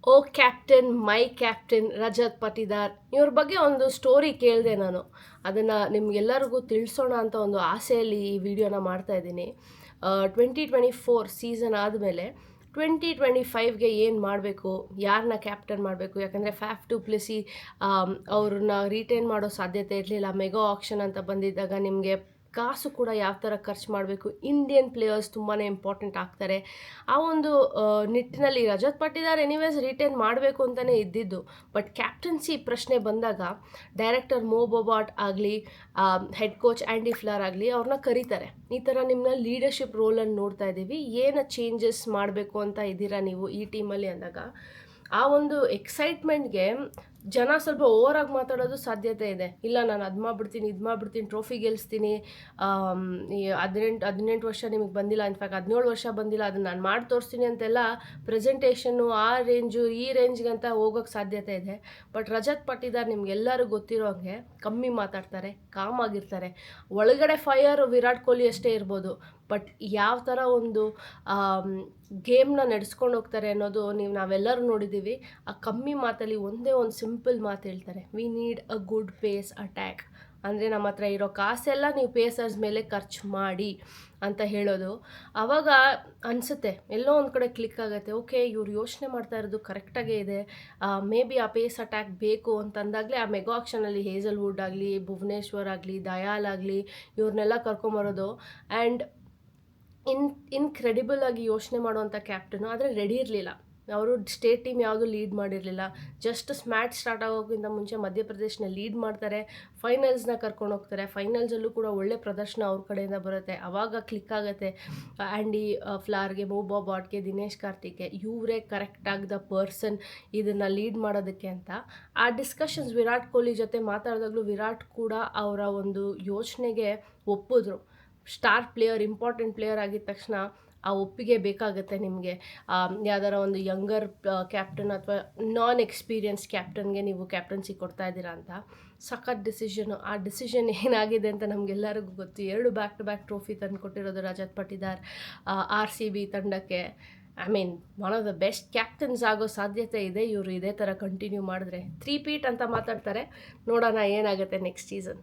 ಓ captain, ಮೈ captain Rajat Patidar ಇವ್ರ ಬಗ್ಗೆ ಒಂದು ಸ್ಟೋರಿ ಕೇಳಿದೆ ನಾನು. ಅದನ್ನು ನಿಮ್ಗೆಲ್ಲರಿಗೂ ತಿಳಿಸೋಣ ಅಂತ ಒಂದು ಆಸೆಯಲ್ಲಿ ಈ ವಿಡಿಯೋನ ಮಾಡ್ತಾ ಇದ್ದೀನಿ. 2024 ಸೀಸನ್ ಆದಮೇಲೆ 2025ಗೆ ಏನು ಮಾಡಬೇಕು, ಯಾರನ್ನ ಕ್ಯಾಪ್ಟನ್ ಮಾಡಬೇಕು, ಯಾಕಂದರೆ ಫ್ಯಾಫ್ ಟು ಪ್ಲೆಸಿ ಅವ್ರನ್ನ ರಿಟೈನ್ ಮಾಡೋ ಸಾಧ್ಯತೆ ಇರಲಿಲ್ಲ. ಮೆಗಾ ಆಕ್ಷನ್ ಅಂತ ಬಂದಿದ್ದಾಗ ನಿಮಗೆ ಕಾಸು ಕೂಡ ಯಾವ ಥರ ಖರ್ಚು ಮಾಡಬೇಕು, ಇಂಡಿಯನ್ ಪ್ಲೇಯರ್ಸ್ ತುಂಬಾ ಇಂಪಾರ್ಟೆಂಟ್ ಆಗ್ತಾರೆ. ಆ ಒಂದು ನಿಟ್ಟಿನಲ್ಲಿ ರಜತ್ ಪಟಿದಾರ್ ಎನಿವೇಸ್ ರಿಟೈನ್ ಮಾಡಬೇಕು ಅಂತಲೇ ಇದ್ದಿದ್ದು. ಬಟ್ ಕ್ಯಾಪ್ಟನ್ಸಿ ಪ್ರಶ್ನೆ ಬಂದಾಗ ಡೈರೆಕ್ಟರ್ ಮೋ ಬೊಬಾಟ್ ಆಗಲಿ, ಹೆಡ್ ಕೋಚ್ ಆ್ಯಂಡಿ ಫ್ಲರ್ ಆಗಲಿ ಅವ್ರನ್ನ ಕರೀತಾರೆ. ಈ ಥರ ನಿಮ್ಮನ್ನ ಲೀಡರ್ಶಿಪ್ ರೋಲನ್ನು ನೋಡ್ತಾ ಇದ್ದೀವಿ, ಏನು ಚೇಂಜಸ್ ಮಾಡಬೇಕು ಅಂತ ಇದ್ದೀರಾ ನೀವು ಈ ಟೀಮಲ್ಲಿ ಅಂದಾಗ ಆ ಒಂದು ಎಕ್ಸೈಟ್ಮೆಂಟ್ಗೆ ಜನ ಸ್ವಲ್ಪ ಓವರಾಗಿ ಮಾತಾಡೋದು ಸಾಧ್ಯತೆ ಇದೆ. ಇಲ್ಲ ನಾನು ಅದು ಮಾಡಿಬಿಡ್ತೀನಿ, ಇದು ಮಾಡಿಬಿಡ್ತೀನಿ, ಟ್ರೋಫಿ ಗೆಲ್ಲಿಸ್ತೀನಿ, ಈ 18 ವರ್ಷ ನಿಮಗೆ ಬಂದಿಲ್ಲ, ಇನ್ಫ್ಯಾಕ್ಟ್ 17 ವರ್ಷ ಬಂದಿಲ್ಲ, ಅದನ್ನು ನಾನು ಮಾಡಿ ತೋರಿಸ್ತೀನಿ ಅಂತೆಲ್ಲ ಪ್ರೆಸೆಂಟೇಷನ್ನು ಆ ರೇಂಜು ಈ ರೇಂಜ್ಗಂತ ಹೋಗೋಕ್ಕೆ ಸಾಧ್ಯತೆ ಇದೆ. ಬಟ್ ರಜತ್ ಪಟಿದಾರ್ ನಿಮಗೆಲ್ಲರೂ ಗೊತ್ತಿರೋ ಹಾಗೆ ಕಮ್ಮಿ ಮಾತಾಡ್ತಾರೆ, ಕಾಮ್ ಆಗಿರ್ತಾರೆ. ಒಳಗಡೆ ಫೈರ್ ವಿರಾಟ್ ಕೊಹ್ಲಿ ಅಷ್ಟೇ ಇರ್ಬೋದು, ಬಟ್ ಯಾವ ಥರ ಒಂದು ಗೇಮ್ನ ನಡೆಸ್ಕೊಂಡು ಹೋಗ್ತಾರೆ ಅನ್ನೋದು ನಾವೆಲ್ಲರೂ ನೋಡಿದ್ದೀವಿ. ಆ ಕಮ್ಮಿ ಮಾತಲ್ಲಿ ಒಂದೇ ಒಂದು ಸಿಂಪಲ್ ಮಾತು ಹೇಳ್ತಾರೆ, we need a good pace attack. ಅಂದರೆ ನಮ್ಮ ಹತ್ರ ಇರೋ ಕಾಸೆಲ್ಲ ನೀವು ಪೇಸರ್ಸ್ ಮೇಲೆ ಖರ್ಚು ಮಾಡಿ ಅಂತ ಹೇಳೋದು. ಆವಾಗ ಅನಿಸುತ್ತೆ ಎಲ್ಲೋ ಒಂದು ಕಡೆ ಕ್ಲಿಕ್ ಆಗುತ್ತೆ, ಓಕೆ ಇವ್ರು ಯೋಚನೆ ಮಾಡ್ತಾ ಇರೋದು ಕರೆಕ್ಟಾಗೇ ಇದೆ, ಮೇ ಬಿ ಆ ಪೇಸ್ ಅಟ್ಯಾಕ್ ಬೇಕು ಅಂತಂದಾಗಲೇ ಆ ಮೆಗಾ ಆಕ್ಷನಲ್ಲಿ ಹೇಸಲ್ವುಡ್ ಆಗಲಿ, ಭುವನೇಶ್ವರ್ ಆಗಲಿ, ದಯಾಲ್ ಆಗಲಿ ಇವ್ರನ್ನೆಲ್ಲ ಕರ್ಕೊಂಬರೋದು. ಆ್ಯಂಡ್ ಇನ್ಕ್ರೆಡಿಬಲ್ ಆಗಿ ಯೋಚನೆ ಮಾಡುವಂಥ ಕ್ಯಾಪ್ಟನು, ಆದರೆ ರೆಡಿ ಇರಲಿಲ್ಲ. ಅವರು ಸ್ಟೇಟ್ ಟೀಮ್ ಯಾವುದು ಲೀಡ್ ಮಾಡಿರಲಿಲ್ಲ. ಜಸ್ಟ್ ಮ್ಯಾಚ್ ಸ್ಟಾರ್ಟ್ ಆಗೋಕ್ಕಿಂತ ಮುಂಚೆ ಮಧ್ಯಪ್ರದೇಶನ ಲೀಡ್ ಮಾಡ್ತಾರೆ, ಫೈನಲ್ಸ್ನ ಕರ್ಕೊಂಡು ಹೋಗ್ತಾರೆ. ಫೈನಲ್ಸಲ್ಲೂ ಕೂಡ ಒಳ್ಳೆ ಪ್ರದರ್ಶನ ಅವ್ರ ಕಡೆಯಿಂದ ಬರುತ್ತೆ. ಆವಾಗ ಕ್ಲಿಕ್ ಆಗುತ್ತೆ ಆ್ಯಂಡಿ ಫ್ಲಾರ್ಗೆ, ಮೋ ಬೊಬಾಟ್ಗೆ, ದಿನೇಶ್ ಕಾರ್ತಿಕ್ಗೆ ಇವರೇ ಕರೆಕ್ಟಾಗಿ ದ ಪರ್ಸನ್ ಇದನ್ನು ಲೀಡ್ ಮಾಡೋದಕ್ಕೆ ಅಂತ. ಆ ಡಿಸ್ಕಷನ್ಸ್ ವಿರಾಟ್ ಕೊಹ್ಲಿ ಜೊತೆ ಮಾತಾಡಿದಾಗಲೂ ವಿರಾಟ್ ಕೂಡ ಅವರ ಒಂದು ಯೋಚನೆಗೆ ಒಪ್ಪಿದ್ರು. ಸ್ಟಾರ್ ಪ್ಲೇಯರ್, ಇಂಪಾರ್ಟೆಂಟ್ ಪ್ಲೇಯರ್ ಆಗಿದ ತಕ್ಷಣ ಆ ಒಪ್ಪಿಗೆ ಬೇಕಾಗುತ್ತೆ ನಿಮಗೆ. ಯಾವ್ದಾರ ಒಂದು ಯಂಗರ್ ಕ್ಯಾಪ್ಟನ್ ಅಥವಾ ನಾನ್ ಎಕ್ಸ್ಪೀರಿಯನ್ಸ್ ಕ್ಯಾಪ್ಟನ್ಗೆ ನೀವು ಕ್ಯಾಪ್ಟನ್ಸಿ ಕೊಡ್ತಾ ಇದ್ದೀರಾ ಅಂತ. ಸಖತ್ ಡಿಸಿಷನು. ಆ ಡಿಸಿಷನ್ ಏನಾಗಿದೆ ಅಂತ ನಮಗೆಲ್ಲರಿಗೂ ಗೊತ್ತು. 2 ಬ್ಯಾಕ್ ಟು ಬ್ಯಾಕ್ ಟ್ರೋಫಿ ತಂದು ಕೊಟ್ಟಿರೋದು ರಜತ್ ಪಟಿದಾರ್ RCB ತಂಡಕ್ಕೆ. I mean one of the best captains ಆಗೋ ಸಾಧ್ಯತೆ ಇದೆ ಇವರು ಇದೇ ಥರ ಕಂಟಿನ್ಯೂ ಮಾಡಿದ್ರೆ. 3 ಪೀಟ್ ಅಂತ ಮಾತಾಡ್ತಾರೆ, ನೋಡೋಣ ಏನಾಗುತ್ತೆ ನೆಕ್ಸ್ಟ್ ಸೀಸನ್.